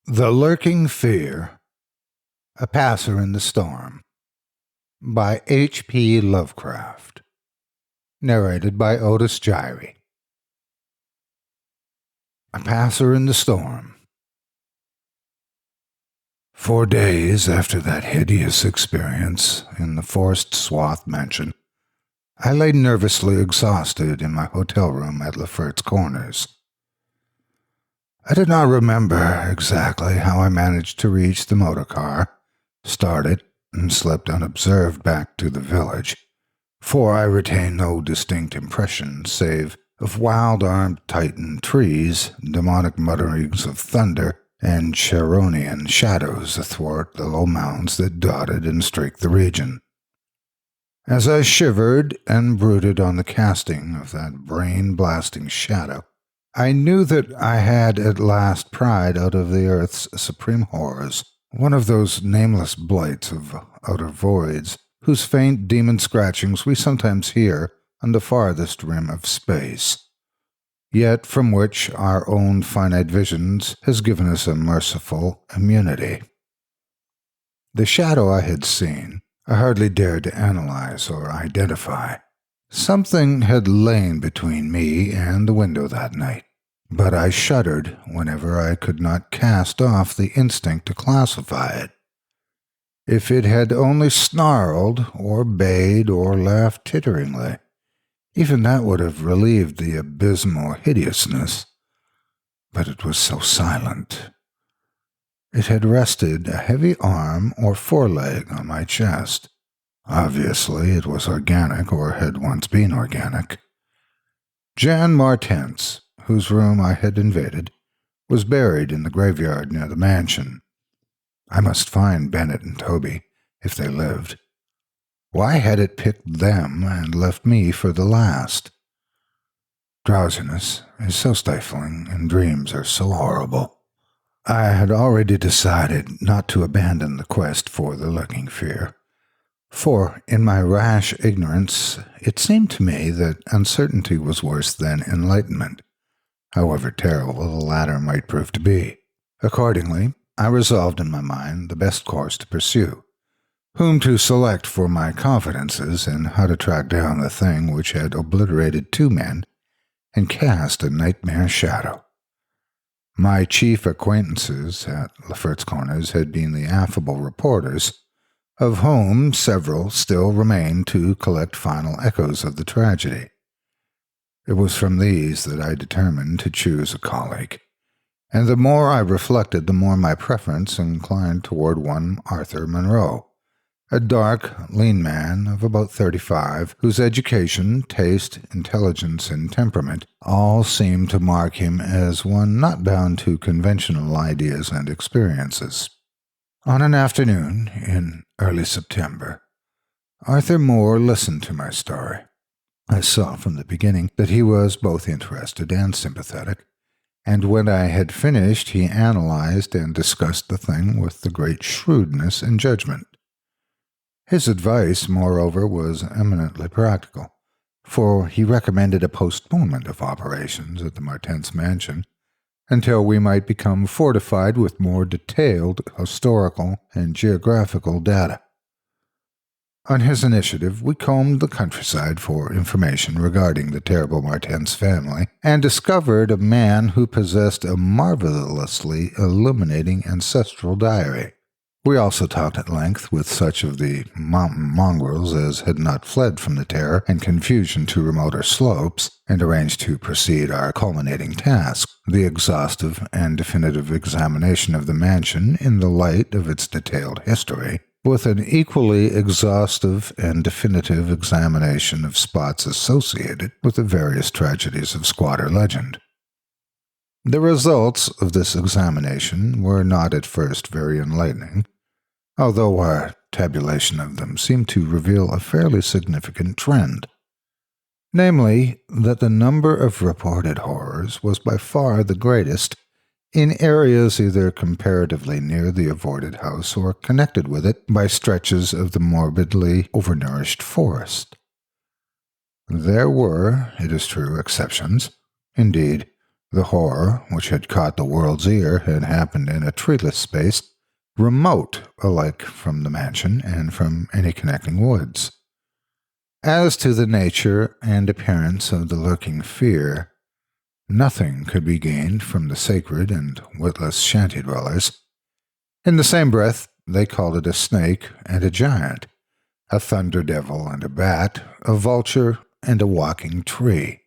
The Lurking Fear, A Passer in the Storm, by H.P. Lovecraft. Narrated by Otis Jiry. A Passer in the Storm. 4 days after that hideous experience in the Forest Swath mansion, I lay nervously exhausted in my hotel room at Lefferts Corners. I did not remember exactly how I managed to reach the motor car, started, and slipped unobserved back to the village, for I retain no distinct impression save of wild-armed Titan trees, demonic mutterings of thunder, and Charonian shadows athwart the low mounds that dotted and streaked the region. As I shivered and brooded on the casting of that brain-blasting shadow, I knew that I had at last pried out of the earth's supreme horrors one of those nameless blights of outer voids whose faint demon scratchings we sometimes hear on the farthest rim of space, yet from which our own finite visions has given us a merciful immunity. The shadow I had seen, I hardly dared to analyze or identify. Something had lain between me and the window that night, but I shuddered whenever I could not cast off the instinct to classify it. If it had only snarled, or bayed, or laughed titteringly, even that would have relieved the abysmal hideousness. But it was so silent. It had rested a heavy arm or foreleg on my chest. Obviously, it was organic, or had once been organic. Jan Martens, whose room I had invaded, was buried in the graveyard near the mansion. I must find Bennett and Toby, if they lived. Why had it picked them and left me for the last? Drowsiness is so stifling, and dreams are so horrible. I had already decided not to abandon the quest for the Lurking Fear, for in my rash ignorance it seemed to me that uncertainty was worse than enlightenment, however terrible the latter might prove to be. Accordingly, I resolved in my mind the best course to pursue, whom to select for my confidences in how to track down the thing which had obliterated 2 men and cast a nightmare shadow. My chief acquaintances at Lefferts Corners had been the affable reporters, of whom several still remained to collect final echoes of the tragedy. It was from these that I determined to choose a colleague, and the more I reflected, the more my preference inclined toward one Arthur Munroe, a dark, lean man of about 35, whose education, taste, intelligence, and temperament all seemed to mark him as one not bound to conventional ideas and experiences. On an afternoon in early September, Arthur Moore listened to my story. I saw from the beginning that he was both interested and sympathetic, and when I had finished he analyzed and discussed the thing with the great shrewdness and judgment. His advice, moreover, was eminently practical, for he recommended a postponement of operations at the Martens mansion until we might become fortified with more detailed historical and geographical data. On his initiative, we combed the countryside for information regarding the terrible Martens family, and discovered a man who possessed a marvelously illuminating ancestral diary. We also talked at length with such of the mountain mongrels as had not fled from the terror and confusion to remoter slopes, and arranged to proceed our culminating task, the exhaustive and definitive examination of the mansion in the light of its detailed history, with an equally exhaustive and definitive examination of spots associated with the various tragedies of squatter legend. The results of this examination were not at first very enlightening, although our tabulation of them seemed to reveal a fairly significant trend, namely, that the number of reported horrors was by far the greatest in areas either comparatively near the avoided house or connected with it by stretches of the morbidly overnourished forest. There were, it is true, exceptions. Indeed, The horror, which had caught the world's ear, had happened in a treeless space, remote alike from the mansion and from any connecting woods. As to the nature and appearance of the lurking fear, nothing could be gained from the sacred and witless shanty dwellers. In the same breath, they called it a snake and a giant, a thunder devil and a bat, a vulture and a walking tree.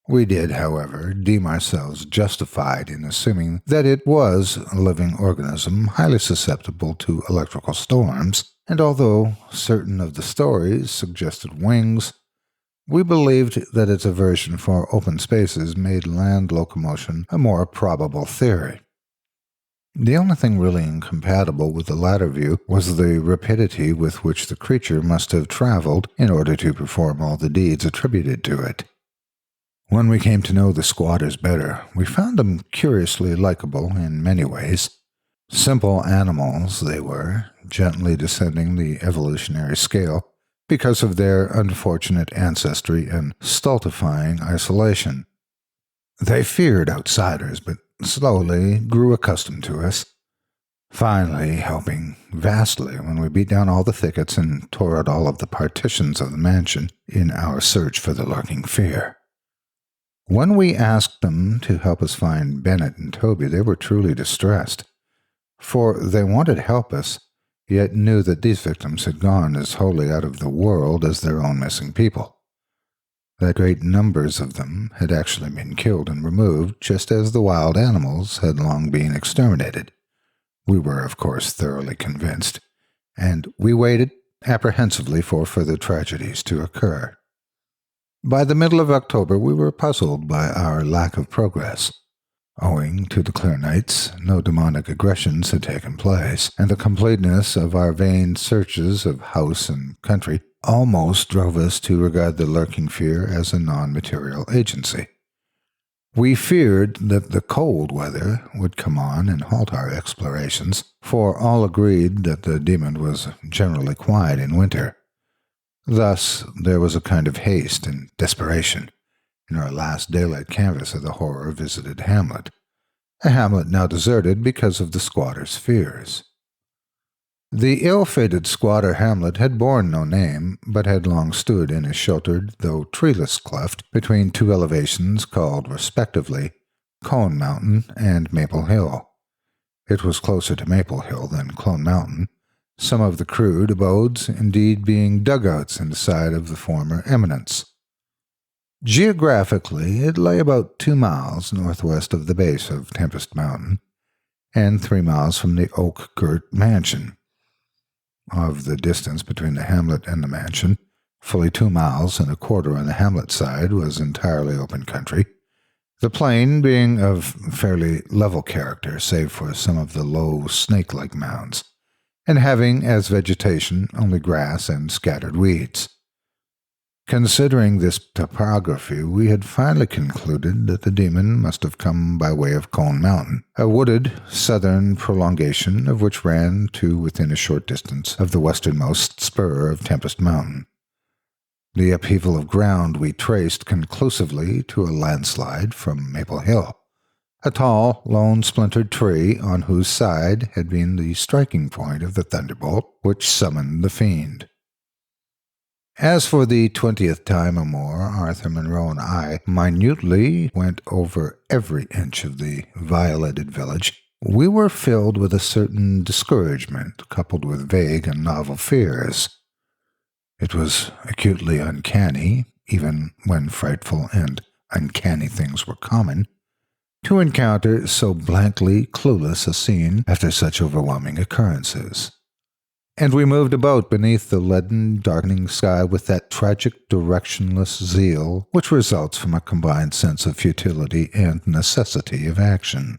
We did, however, deem ourselves justified in assuming that it was a living organism highly susceptible to electrical storms, and although certain of the stories suggested wings, we believed that its aversion for open spaces made land locomotion a more probable theory. The only thing really incompatible with the latter view was the rapidity with which the creature must have traveled in order to perform all the deeds attributed to it. When we came to know the squatters better, we found them curiously likable in many ways. Simple animals they were, gently descending the evolutionary scale because of their unfortunate ancestry and stultifying isolation. They feared outsiders, but slowly grew accustomed to us, finally helping vastly when we beat down all the thickets and tore out all of the partitions of the mansion in our search for the lurking fear. When we asked them to help us find Bennett and Toby, they were truly distressed, for they wanted to help us, yet knew that these victims had gone as wholly out of the world as their own missing people. That great numbers of them had actually been killed and removed, just as the wild animals had long been exterminated. We were, of course, thoroughly convinced, and we waited apprehensively for further tragedies to occur. By the middle of October, we were puzzled by our lack of progress. Owing to the clear nights, no demonic aggressions had taken place, and the completeness of our vain searches of house and country almost drove us to regard the lurking fear as a non-material agency. We feared that the cold weather would come on and halt our explorations, for all agreed that the demon was generally quiet in winter. Thus, there was a kind of haste and desperation in our last daylight canvass of the horror-visited hamlet, a hamlet now deserted because of the squatter's fears. The ill-fated squatter hamlet had borne no name, but had long stood in a sheltered, though treeless cleft between two elevations called, respectively, Cone Mountain and Maple Hill. It was closer to Maple Hill than Clone Mountain, some of the crude abodes indeed being dugouts in the side of the former eminence. Geographically, it lay about 2 miles northwest of the base of Tempest Mountain, and 3 miles from the oak-girt mansion. Of the distance between the hamlet and the mansion, fully 2 miles and a quarter on the hamlet side was entirely open country, the plain being of fairly level character save for some of the low snake-like mounds, and having as vegetation only grass and scattered weeds. Considering this topography, we had finally concluded that the demon must have come by way of Cone Mountain, a wooded southern prolongation of which ran to within a short distance of the westernmost spur of Tempest Mountain. The upheaval of ground we traced conclusively to a landslide from Maple Hill, a tall, lone splintered tree on whose side had been the striking point of the thunderbolt which summoned the fiend. As for the 20th time or more, Arthur Munroe and I minutely went over every inch of the violated village. We were filled with a certain discouragement, coupled with vague and novel fears. It was acutely uncanny, even when frightful and uncanny things were common, to encounter so blankly clueless a scene after such overwhelming occurrences. And we moved about beneath the leaden, darkening sky with that tragic, directionless zeal which results from a combined sense of futility and necessity of action.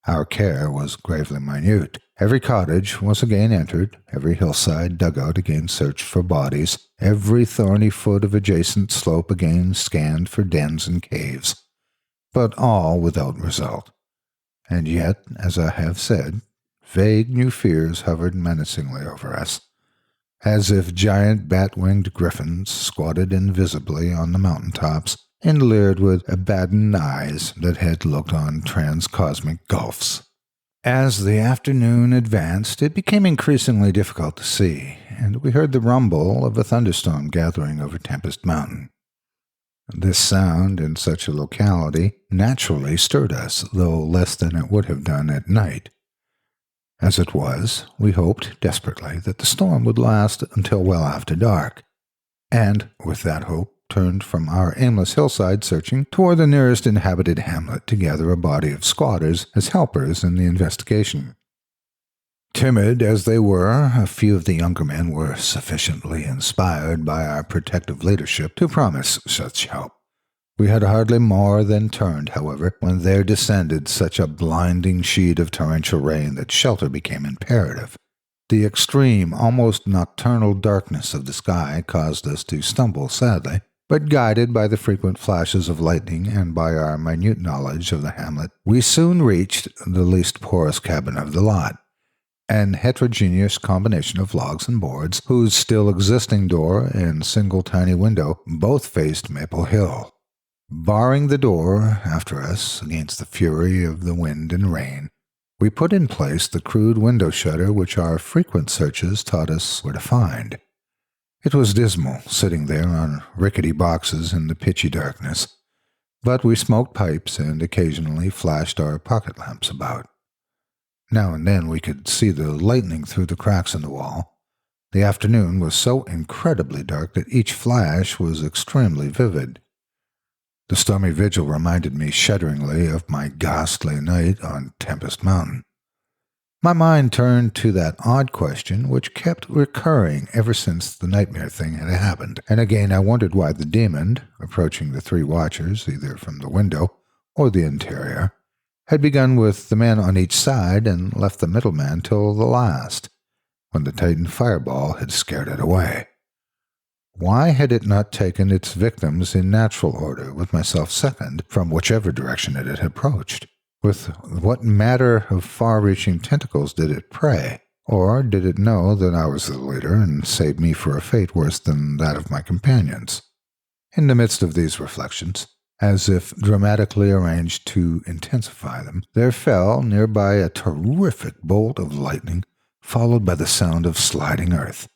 Our care was gravely minute. Every cottage was again entered, every hillside dugout again searched for bodies, every thorny foot of adjacent slope again scanned for dens and caves, but all without result. And yet, as I have said, vague new fears hovered menacingly over us, as if giant bat-winged griffins squatted invisibly on the mountain tops and leered with Abaddon eyes that had looked on transcosmic gulfs. As the afternoon advanced, it became increasingly difficult to see, and we heard the rumble of a thunderstorm gathering over Tempest Mountain. This sound in such a locality naturally stirred us, though less than it would have done at night. As it was, we hoped desperately that the storm would last until well after dark, and, with that hope, turned from our aimless hillside searching toward the nearest inhabited hamlet to gather a body of squatters as helpers in the investigation. Timid as they were, a few of the younger men were sufficiently inspired by our protective leadership to promise such help. We had hardly more than turned, however, when there descended such a blinding sheet of torrential rain that shelter became imperative. The extreme, almost nocturnal darkness of the sky caused us to stumble sadly, but guided by the frequent flashes of lightning and by our minute knowledge of the hamlet, we soon reached the least porous cabin of the lot, an heterogeneous combination of logs and boards, whose still existing door and single tiny window both faced Maple Hill. Barring the door after us against the fury of the wind and rain, we put in place the crude window shutter which our frequent searches taught us where to find. It was dismal, sitting there on rickety boxes in the pitchy darkness, but we smoked pipes and occasionally flashed our pocket lamps about. Now and then we could see the lightning through the cracks in the wall. The afternoon was so incredibly dark that each flash was extremely vivid. The stormy vigil reminded me shudderingly of my ghastly night on Tempest Mountain. My mind turned to that odd question which kept recurring ever since the nightmare thing had happened, and again I wondered why the demon, approaching the three watchers either from the window or the interior, had begun with the man on each side and left the middleman till the last, when the Titan fireball had scared it away. Why had it not taken its victims in natural order, with myself second, from whichever direction it had approached? With what matter of far-reaching tentacles did it prey? Or did it know that I was the leader and save me for a fate worse than that of my companions? In the midst of these reflections, as if dramatically arranged to intensify them, there fell nearby a terrific bolt of lightning, followed by the sound of sliding earth.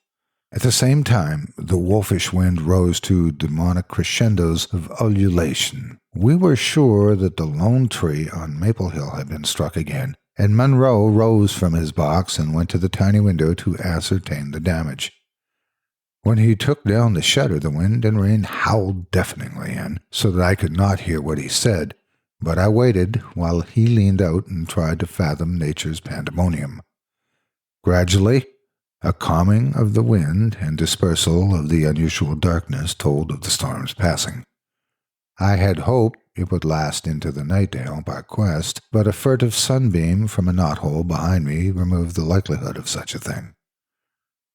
At the same time, the wolfish wind rose to demonic crescendos of ululation. We were sure that the lone tree on Maple Hill had been struck again, and Munroe rose from his box and went to the tiny window to ascertain the damage. When he took down the shutter, the wind and rain howled deafeningly in, so that I could not hear what he said, but I waited while he leaned out and tried to fathom nature's pandemonium. Gradually, a calming of the wind and dispersal of the unusual darkness told of the storm's passing. I had hoped it would last into the night-dale by quest, but a furtive sunbeam from a knothole behind me removed the likelihood of such a thing.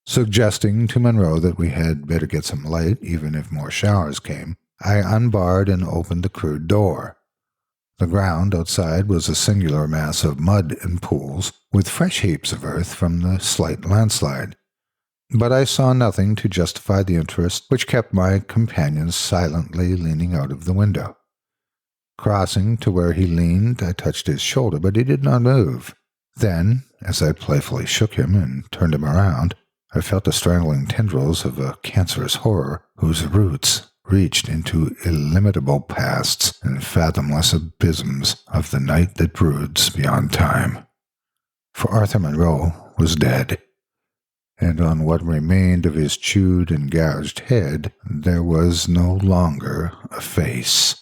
Suggesting to Munroe that we had better get some light, even if more showers came, I unbarred and opened the crude door. The ground outside was a singular mass of mud and pools, with fresh heaps of earth from the slight landslide. But I saw nothing to justify the interest which kept my companions silently leaning out of the window. Crossing to where he leaned, I touched his shoulder, but he did not move. Then, as I playfully shook him and turned him around, I felt the strangling tendrils of a cancerous horror whose roots reached into illimitable pasts and fathomless abysms of the night that broods beyond time. For Arthur Munroe was dead, and on what remained of his chewed and gouged head there was no longer a face.